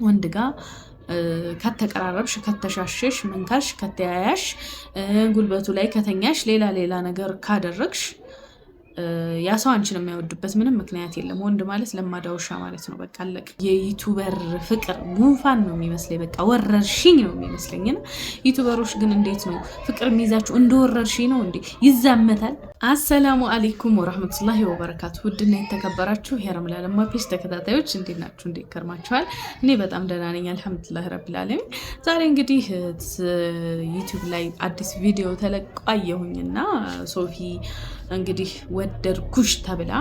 ወንድ ጋር ከተቀራረብሽ ከተሻሸሽ መንካሽ ከተያያሽ ጉልበቱ ላይ ከተኛሽ ሌላ ነገር ካደረግሽ ያ ሰው አንቺን የሚያወድበት ምንም ምክንያት የለም። ወንድ ማለት ለማዳ ውሻ ማለት ነው። በቃ አለቀ። የዩቲዩበር ፍቅር ጉንፋን ነው የሚመስለኝ፣ በቃ ወረርሽኝ ነው የሚመስለኝና ዩቲዩበሮች ግን እንዴት ነው ፍቅር የሚይዛችሁ? እንደ ወረርሽኝ ነው እንዴ? ይዛመታል። አሰላሙ አለይኩም ወራህመቱላሂ ወበረካቱ። ውድና የተከበራችሁ የረምላ ለማ ፔጅ ተከታታዮች እንዴት ናችሁ? እንዴት ከርማችኋል? እኔ በጣም ደህና ነኝ አልሐምዱሊላህ ረቢል ዓለሚን። ዛሬ እንግዲህ ዩቲዩብ ላይ አዲስ ቪዲዮ ተለቋየሁኝና ሶፊ እንግዲህ ወደድኩሽ ተብላ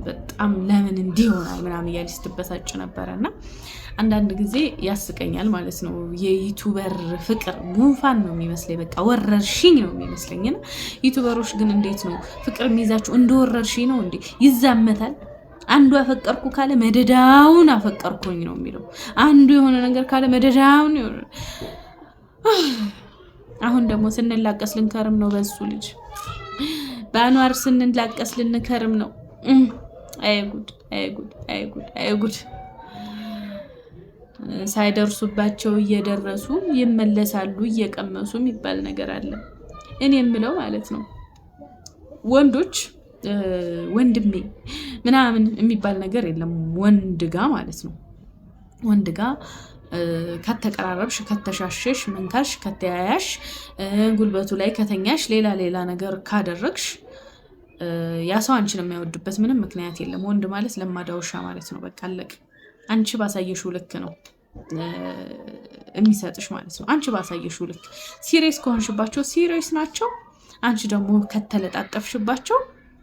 በጣም ለምን እንዲህ ይሆናል ምናምን እያለች ስትበሳጭ ነበረና አንዳንድ ጊዜ ያስቀኛል ማለት ነው። የዩቲዩበር ፍቅር ጉንፋን ነው የሚመስለኝ፣ በቃ ወረርሽኝ ነው የሚመስለኝና ዩቲዩበሮች ግን እንዴት ነው ፍቅር የሚይዛችሁ? እንደ ወረርሽኝ ነው እንዴ? ይዛመታል። አንዱ አፈቀርኩ ካለ መደዳውን አፈቀርኩኝ ነው የሚለው። አንዱ የሆነ ነገር ካለ መደዳውን አሁን ደግሞ ስንላቀስ ልንከርም ነው በሱ ልጅ በአንዋር ስንላቀስ ልንከርም ነው። አይጉድ አይጉድ አይጉድ አይጉድ። ሳይደርሱባቸው እየደረሱ ይመለሳሉ እየቀመሱ የሚባል ነገር አለ። እኔ የምለው ማለት ነው ወንዶች ወንድሜ ምናምን የሚባል ነገር የለም ወንድ ጋ ማለት ነው። ወንድ ጋ ከተቀራረብሽ ከተሻሸሽ መንካሽ ከተያያሽ ጉልበቱ ላይ ከተኛሽ ሌላ ነገር ካደረግሽ ያ ሰው አንቺን የሚያወድበት ምንም ምክንያት የለም። ወንድ ማለት ለማዳ ውሻ ማለት ነው። በቃ አለቀ። አንቺ ባሳየሽው ልክ ነው የሚሰጥሽ ማለት ነው። አንቺ ባሳየሽው ልክ ሲሪየስ ከሆንሽባቸው ሲሪየስ ናቸው። አንቺ ደግሞ ከተለጣጠፍሽባቸው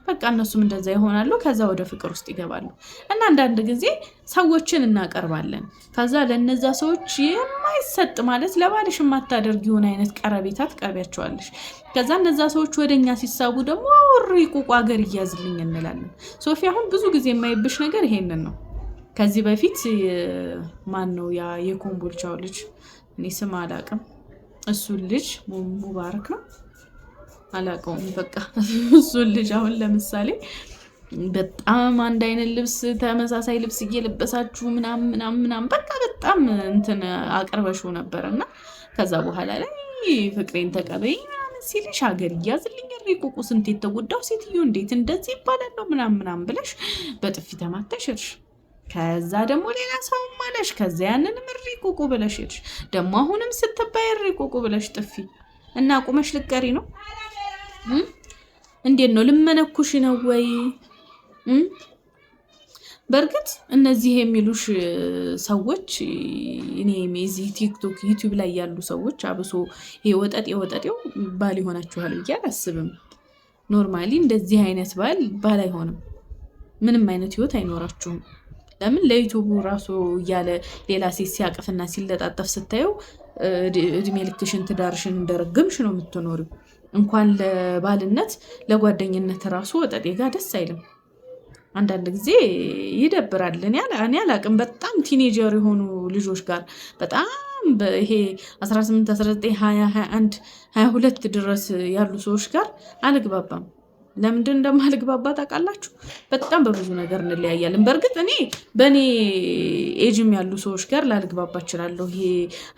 በቃ እነሱም እንደዛ ይሆናሉ። ከዛ ወደ ፍቅር ውስጥ ይገባሉ። እና አንዳንድ ጊዜ ሰዎችን እናቀርባለን። ከዛ ለነዛ ሰዎች የማይሰጥ ማለት ለባልሽ የማታደርጊውን አይነት ቀረቤታ ትቀርቢያቸዋለሽ። ከዛ እነዛ ሰዎች ወደኛ ሲሳቡ ደግሞ ሪቁቁ ሀገር እያዝልኝ እንላለን። ሶፊ አሁን ብዙ ጊዜ የማይብሽ ነገር ይሄንን ነው። ከዚህ በፊት ማን ነው ያ የኮምቦልቻው ልጅ? እኔ ስም አላውቅም። እሱ ልጅ ሙባረክ ነው አላውቀውም። በቃ እሱን ልጅ አሁን ለምሳሌ በጣም አንድ አይነት ልብስ ተመሳሳይ ልብስ እየለበሳችሁ ምናምን በቃ በጣም እንትን አቅርበሽው ነበርና ከዛ በኋላ ላይ ፍቅሬን ተቀበይ ሲልሽ ሀገር እያዝልኝ ሪቁቁ ስንት የተጎዳው ሴትዮ እንዴት እንደዚህ ይባላል ነው ምናምን ብለሽ በጥፊ ተማተሽርሽ። ከዛ ደግሞ ሌላ ሰው ማለሽ ከዛ ያንንም ሪቁቁ ብለሽ ሄድሽ። ደግሞ አሁንም ስትባይ ሪቁቁ ብለሽ ጥፊ እና ቁመሽ ልቀሪ ነው። እንዴት ነው ልመነኩሽ ነው ወይ? በእርግጥ እነዚህ የሚሉሽ ሰዎች እኔ እዚህ ቲክቶክ ዩቲዩብ ላይ ያሉ ሰዎች አብሶ ይሄ ወጠጤው ባል ይሆናችኋል ብዬ አላስብም። ኖርማሊ እንደዚህ አይነት ባል አይሆንም። ምንም አይነት ህይወት አይኖራችሁም። ለምን ለዩቲዩቡ ራሱ እያለ ሌላ ሴት ሲያቅፍና ሲለጣጠፍ ስታየው እድሜ ልክሽን ትዳርሽን እንደረግምሽ ነው የምትኖሪው። እንኳን ለባልነት ለጓደኝነት ራሱ ወጠጤ ጋር ደስ አይልም። አንዳንድ ጊዜ ይደብራል። እኔ አላቅም። በጣም ቲኔጀር የሆኑ ልጆች ጋር በጣም ይሄ 18 19 20 21 22 ድረስ ያሉ ሰዎች ጋር አልግባባም። ለምንድን እንደማልግባባ ታውቃላችሁ? በጣም በብዙ ነገር እንለያያለን። በእርግጥ እኔ በእኔ ኤጅም ያሉ ሰዎች ጋር ላልግባባ እችላለሁ። ይሄ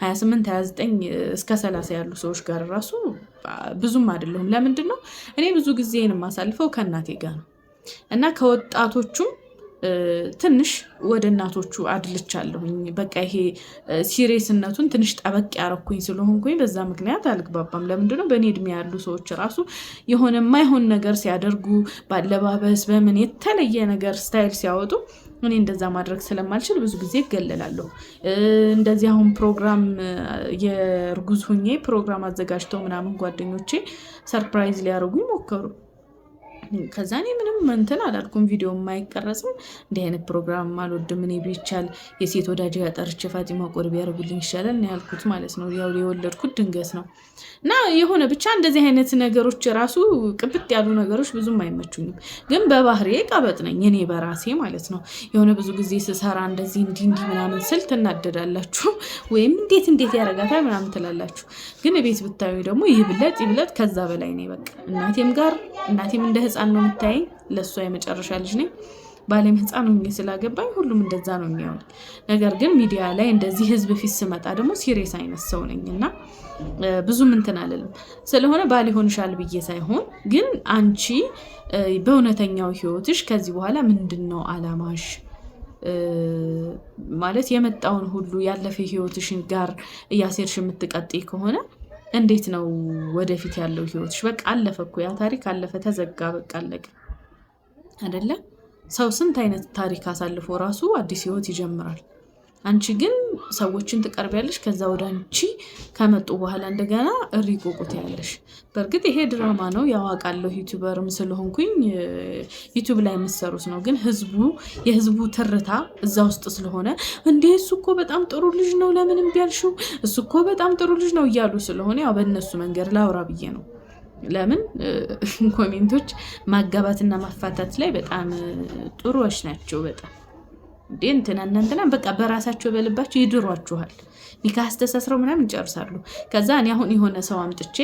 28 29 እስከ 30 ያሉ ሰዎች ጋር ራሱ ብዙም አይደለሁም። ለምንድን ነው እኔ ብዙ ጊዜን የማሳልፈው ከእናቴ ጋር ነው እና ከወጣቶቹም ትንሽ ወደ እናቶቹ አድልቻለሁኝ። በቃ ይሄ ሲሪየስነቱን ትንሽ ጠበቅ ያረኩኝ ስለሆንኩኝ በዛ ምክንያት አልግባባም። ለምንድነው በእኔ እድሜ ያሉ ሰዎች ራሱ የሆነ የማይሆን ነገር ሲያደርጉ ባለባበስ በምን የተለየ ነገር ስታይል ሲያወጡ እኔ እንደዛ ማድረግ ስለማልችል ብዙ ጊዜ እገለላለሁ። እንደዚህ አሁን ፕሮግራም የእርጉዝ ሁኜ ፕሮግራም አዘጋጅተው ምናምን ጓደኞቼ ሰርፕራይዝ ሊያደርጉኝ ሞከሩ። ከዛ እኔ ምንም እንትን አላልኩም። ቪዲዮ የማይቀረጽም እንዲህ አይነት ፕሮግራም አልወድም። እኔ ቢቻል የሴት ወዳጅ ያጠርቼ ፋጢማ ቆርቢ ያደርጉልኝ ይሻላል ነው ያልኩት ማለት ነው። ያው የወለድኩት ድንገት ነው እና የሆነ ብቻ እንደዚህ አይነት ነገሮች ራሱ ቅብጥ ያሉ ነገሮች ብዙም አይመቹኝም። ግን በባህሬ ቀበጥ ነኝ እኔ በራሴ ማለት ነው። የሆነ ብዙ ጊዜ ስሰራ እንደዚህ እንዲህ ምናምን ስል ትናደዳላችሁ ወይም እንዴት ያረጋታል ምናምን ትላላችሁ። ግን ቤት ብታዩ ደግሞ ይብለጥ ከዛ በላይ ነው። በቃ እናቴም እንደ ህፃን ነው የምታየኝ። ለሷ የመጨረሻ ልጅ ነኝ። ባሌም ህፃን ሆኜ ስላገባኝ ሁሉም እንደዛ ነው የሚሆነው። ነገር ግን ሚዲያ ላይ እንደዚህ ህዝብ ፊት ስመጣ ደግሞ ሲሪየስ አይነት ሰው ነኝና ብዙ እንትን አልልም። ስለሆነ ባል ይሆንሻል ብዬ ሳይሆን ግን አንቺ በእውነተኛው ህይወትሽ ከዚህ በኋላ ምንድነው አላማሽ ማለት የመጣውን ሁሉ ያለፈ ህይወትሽን ጋር እያሴርሽ የምትቀጥይ ከሆነ እንዴት ነው ወደፊት ያለው ህይወትሽ? በቃ አለፈ እኮ ያ ታሪክ አለፈ፣ ተዘጋ፣ በቃ አለቀ አይደለ? ሰው ስንት አይነት ታሪክ አሳልፎ ራሱ አዲስ ህይወት ይጀምራል። አንቺ ግን ሰዎችን ትቀርቢያለሽ፣ ከዛ ወደ አንቺ ከመጡ በኋላ እንደገና ሪቆቁት ያለሽ። በእርግጥ ይሄ ድራማ ነው ያዋቃለሁ፣ ዩቲዩበርም ስለሆንኩኝ ዩቲዩብ ላይ የምትሰሩት ነው። ግን የህዝቡ ትርታ እዛ ውስጥ ስለሆነ እንዴ እሱ እኮ በጣም ጥሩ ልጅ ነው ለምንም ቢያልሽው እሱ እኮ በጣም ጥሩ ልጅ ነው እያሉ ስለሆነ ያው በእነሱ መንገድ ላውራ ብዬ ነው። ለምን ኮሜንቶች ማጋባትና ማፋታት ላይ በጣም ጥሩዎች ናቸው። በጣም እንትና በቃ በራሳቸው በልባቸው ይድሯችኋል። ኒካህ አስተሳስረው ምናምን ይጨርሳሉ። ከዛ እኔ አሁን የሆነ ሰው አምጥቼ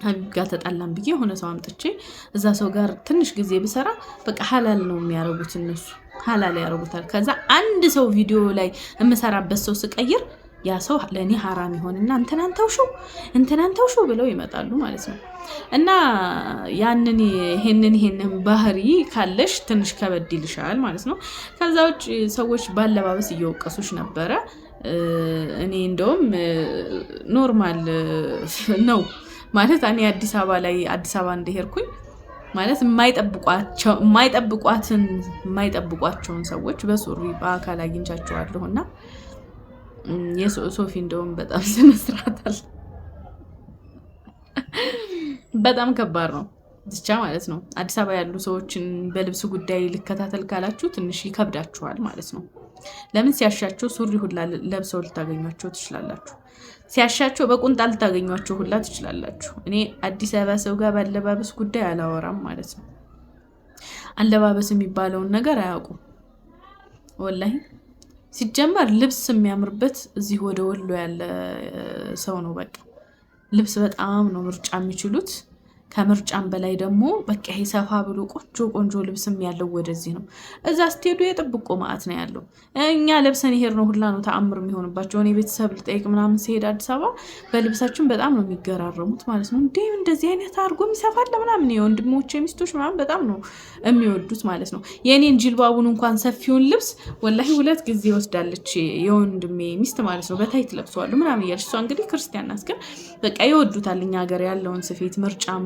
ሀቢብ ጋር ተጣላን ብዬ የሆነ ሰው አምጥቼ እዛ ሰው ጋር ትንሽ ጊዜ ብሰራ በቃ ሐላል ነው የሚያረጉት እነሱ፣ ሐላል ያረጉታል። ከዛ አንድ ሰው ቪዲዮ ላይ የምሰራበት ሰው ስቀይር ያ ሰው ለኔ حرام ይሆንና እንትናን ተውሹ ብለው ይመጣሉ ማለት ነው። እና ያንን ይሄንን ባህሪ ካለሽ ትንሽ ከበድ ይልሻል ማለት ነው። ከዛውጭ ሰዎች ባለባበስ እየወቀሱሽ ነበረ። እኔ እንደውም ኖርማል ነው ማለት እኔ አዲስ አበባ እንደሄድኩኝ ማለት የማይጠብቋቸውን ሰዎች በሱሪ በአካል አግኝቻቸዋለሁና የሶፊ እንደውም በጣም ስነስራታል። በጣም ከባድ ነው ብቻ ማለት ነው። አዲስ አበባ ያሉ ሰዎችን በልብስ ጉዳይ ልከታተል ካላችሁ ትንሽ ይከብዳችኋል ማለት ነው። ለምን ሲያሻቸው ሱሪ ሁላ ለብሰው ልታገኟቸው ትችላላችሁ። ሲያሻቸው በቁንጣ ልታገኟቸው ሁላ ትችላላችሁ። እኔ አዲስ አበባ ሰው ጋር ባለባበስ ጉዳይ አላወራም ማለት ነው። አለባበስ የሚባለውን ነገር አያውቁም ወላሂ። ሲጀመር ልብስ የሚያምርበት እዚህ ወደ ወሎ ያለ ሰው ነው። በቃ ልብስ በጣም ነው ምርጫ የሚችሉት። ከምርጫም በላይ ደግሞ በቃ ይሄ ሰፋ ብሎ ቆንጆ ልብስም ያለው ወደዚህ ነው። እዛ ስትሄዱ የጥብቆ ማዕት ነው ያለው። እኛ ለብሰን ይሄር ነው ሁላ ነው ተአምር የሚሆንባቸው። እኔ ቤተሰብ ልጠይቅ ምናምን ሲሄድ አዲስ አበባ በልብሳችን በጣም ነው የሚገራረሙት ማለት ነው። እንዴ እንደዚህ አይነት አድርጎ የሚሰፋለ ምናምን የወንድሞቼ ሚስቶች ምናምን በጣም ነው የሚወዱት ማለት ነው። የኔን ጅልባቡን እንኳን ሰፊውን ልብስ ወላሂ 2 ጊዜ ወስዳለች የወንድሜ ሚስት ማለት ነው። በታይት ለብሰዋል ምናምን እያለች እሷ እንግዲህ ክርስቲያን ናት፣ ግን በቃ ይወዱታል እኛ ሀገር ያለውን ስፌት ምርጫም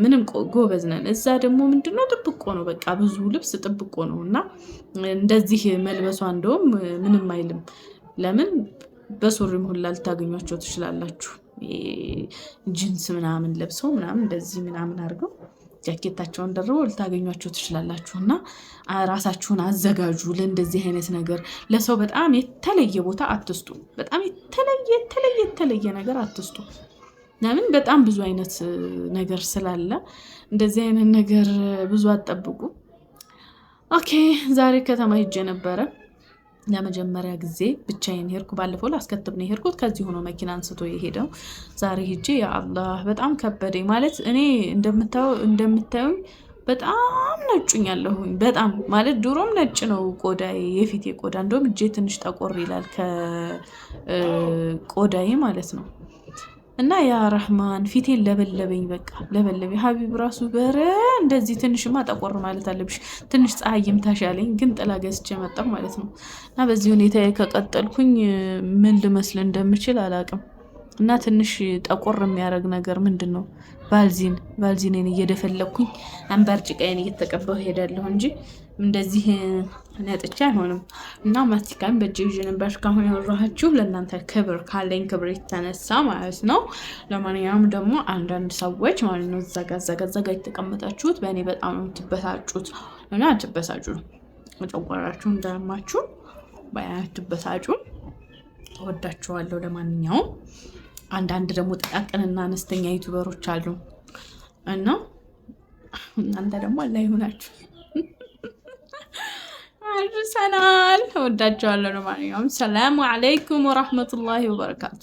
ምንም ጎበዝ ነን። እዛ ደግሞ ምንድነው ጥብቆ ነው በቃ ብዙ ልብስ ጥብቆ ነው። እና እንደዚህ መልበሷ እንደውም ምንም አይልም። ለምን በሱሪም ሁላ ልታገኟቸው ትችላላችሁ። ጂንስ ምናምን ለብሰው ምናምን እንደዚህ ምናምን አድርገው ጃኬታቸውን ደርበው ልታገኟቸው ትችላላችሁ። እና ራሳችሁን አዘጋጁ ለእንደዚህ አይነት ነገር። ለሰው በጣም የተለየ ቦታ አትስጡ። በጣም የተለየ ነገር አትስጡ። ለምን በጣም ብዙ አይነት ነገር ስላለ እንደዚህ አይነት ነገር ብዙ አትጠብቁ። ኦኬ ዛሬ ከተማ ሄጄ ነበረ ለመጀመሪያ ጊዜ ብቻዬን ሄድኩ። ባለፈው ላስከትብ ነው ሄድኩት፣ ከዚህ ሆኖ መኪና አንስቶ የሄደው። ዛሬ ሄጄ ያ አላህ በጣም ከበደኝ ማለት እኔ እንደምታዩኝ በጣም ነጩኛለሁኝ። በጣም ማለት ድሮም ነጭ ነው ቆዳዬ፣ የፊቴ ቆዳ እንደውም እጄ ትንሽ ጠቆር ይላል ከቆዳዬ ማለት ነው። እና ያ ረህማን ፊቴን ለበለበኝ፣ በቃ ለበለበኝ። ሀቢብ ራሱ በረ እንደዚህ ትንሽማ ጠቆር ማለት አለብሽ ትንሽ ፀሐይም ታሻለኝ፣ ግን ጥላ ገዝቼ መጣሁ ማለት ነው። እና በዚህ ሁኔታ ከቀጠልኩኝ ምን ልመስል እንደምችል አላቅም። እና ትንሽ ጠቆር የሚያደርግ ነገር ምንድነው ቫልዚኔን እየደፈለኩኝ አንባር ጭቃዬን እየተቀባሁ ሄዳለሁ እንጂ እንደዚህ ነጥቻ አይሆንም። እና ማስቲካን በእጄ ይዤ ነበር እስካሁን ያወራኋችሁ ለእናንተ ክብር ካለኝ ክብር የተነሳ ማለት ነው። ለማንኛውም ደግሞ አንዳንድ ሰዎች ማለት ነው ዘጋ የተቀመጣችሁት በእኔ በጣም ነው የምትበሳጩት። እና አትበሳጩ፣ ጨጓራችሁ እንዳያማችሁ ባያትበሳጩ። እወዳችኋለሁ። ለማንኛውም አንዳንድ ደግሞ ጥቃቅንና አነስተኛ ዩቲዩበሮች አሉ እና እናንተ ደግሞ አላህ ይሁናችሁ። አድርሰናል። እወዳችኋለሁ። ለማንኛውም ሰላም አለይኩም ወራህመቱላሂ ወበረካቱ።